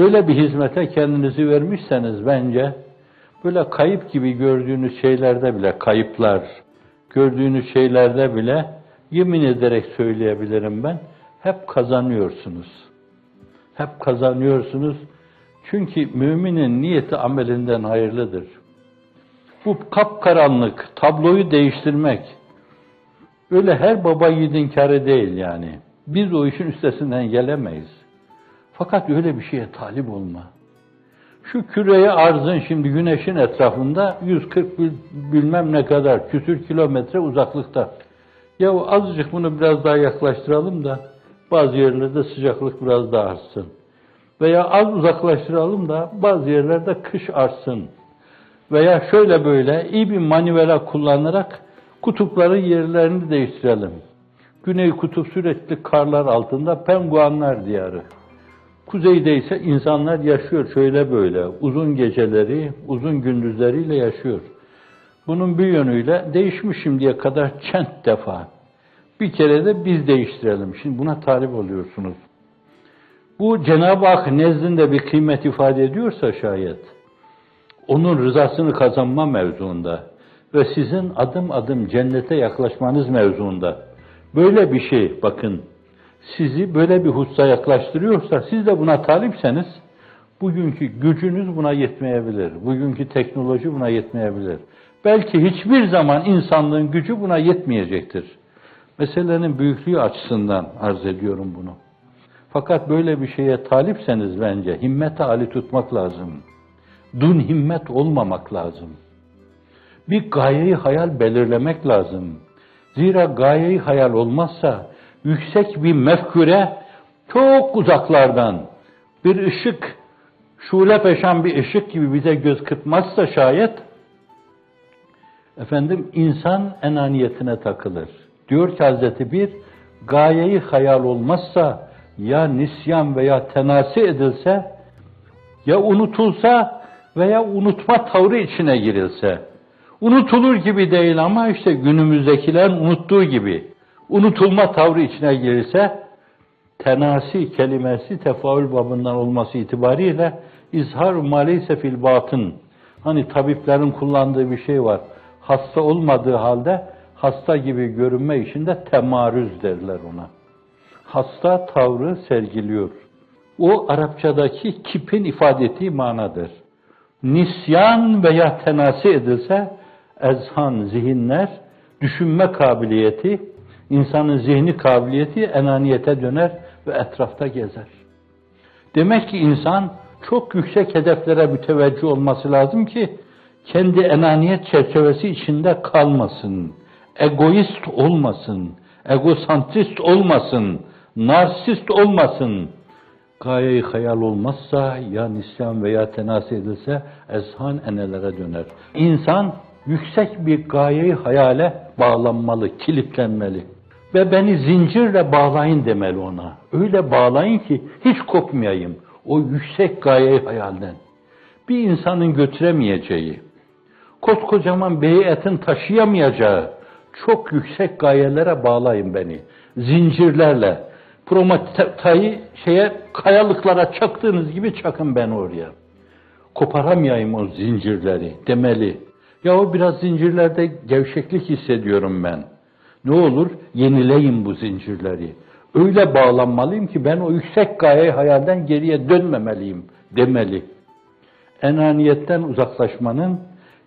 Böyle bir hizmete kendinizi vermişseniz bence böyle kayıp gibi gördüğünüz şeylerde bile, kayıplar gördüğünüz şeylerde bile yemin ederek söyleyebilirim ben, hep kazanıyorsunuz. Hep kazanıyorsunuz. Çünkü müminin niyeti amelinden hayırlıdır. Bu kapkaranlık tabloyu değiştirmek öyle her baba yiğidin kârı değil yani. Biz o işin üstesinden gelemeyiz. Fakat öyle bir şeye talip olma. Şu küreye arzın şimdi güneşin etrafında 140 bilmem ne kadar küsür kilometre uzaklıkta. Ya azıcık bunu biraz daha yaklaştıralım da bazı yerlerde sıcaklık biraz daha artsın. Veya az uzaklaştıralım da bazı yerlerde kış artsın. Veya şöyle böyle iyi bir manivela kullanarak kutupların yerlerini değiştirelim. Güney kutup sürekli karlar altında penguenler diyarı. Kuzeyde ise insanlar yaşıyor şöyle böyle. Uzun geceleri, uzun gündüzleriyle yaşıyor. Bunun bir yönüyle değişmiş şimdiye kadar çent defa. Bir kere de biz değiştirelim. Şimdi buna talip oluyorsunuz. Bu Cenab-ı Hak nezdinde bir kıymet ifade ediyorsa şayet, onun rızasını kazanma mevzuunda ve sizin adım adım cennete yaklaşmanız mevzuunda böyle bir şey bakın, sizi böyle bir hususa yaklaştırıyorsa, siz de buna talipseniz, bugünkü gücünüz buna yetmeyebilir. Bugünkü teknoloji buna yetmeyebilir. Belki hiçbir zaman insanlığın gücü buna yetmeyecektir. Meselenin büyüklüğü açısından arz ediyorum bunu. Fakat böyle bir şeye talipseniz bence himmeti âli tutmak lazım. Dun himmet olmamak lazım. Bir gayeyi hayal belirlemek lazım. Zira gayeyi hayal olmazsa yüksek bir mefküre çok uzaklardan bir ışık, şule peşan bir ışık gibi bize göz kırpmazsa şayet, insan enaniyetine takılır. Diyor ki Hazreti Bir, gayeyi hayal olmazsa ya nisyan veya tenasi edilse, ya unutulsa veya unutma tavrı içine girilse, unutulur gibi değil ama işte günümüzdekilerin unuttuğu gibi unutulma tavrı içine girilse, tenasi kelimesi tefaül babından olması itibariyle izhar maleyse fil batın. Hani tabiplerin kullandığı bir şey var. Hasta olmadığı halde hasta gibi görünme işinde temarüz derler ona. Hasta tavrı sergiliyor. O Arapçadaki kipin ifade ettiği manadır. Nisyan veya tenasi edilse ezhan, zihinler, düşünme kabiliyeti, insanın zihni kabiliyeti enaniyete döner ve etrafta gezer. Demek ki insan çok yüksek hedeflere müteveccih olması lazım ki kendi enaniyet çerçevesi içinde kalmasın, egoist olmasın, egosantrist olmasın, narsist olmasın. Gaye-i hayal olmazsa ya nisyan veya tenasi edilse ezhan enelere döner. İnsan yüksek bir gaye-i hayale bağlanmalı, kilitlenmeli. Ve beni zincirle bağlayın demeli ona. Öyle bağlayın ki hiç kopmayayım o yüksek gaye-i hayalden. Bir insanın götüremeyeceği, koskocaman bir heyetin taşıyamayacağı çok yüksek gayelere bağlayın beni. Zincirlerle. Prometayı kayalıklara çaktığınız gibi çakın beni oraya. Koparamayayım o zincirleri demeli. Yahu biraz zincirlerde gevşeklik hissediyorum ben. Ne olur yenileyin bu zincirleri. Öyle bağlanmalıyım ki ben o yüksek gaye hayalden geriye dönmemeliyim demeli. Enaniyetten uzaklaşmanın,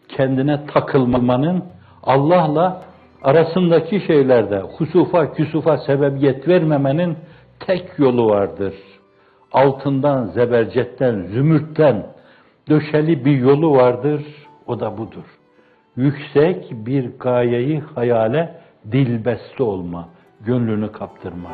kendine takılmanın, Allah'la arasındaki şeylerde husufa, küsufa sebebiyet vermemenin tek yolu vardır. Altından, zebercetten, zümrütten döşeli bir yolu vardır, o da budur. Yüksek bir gayeyi hayale dilbeste olma, gönlünü kaptırma.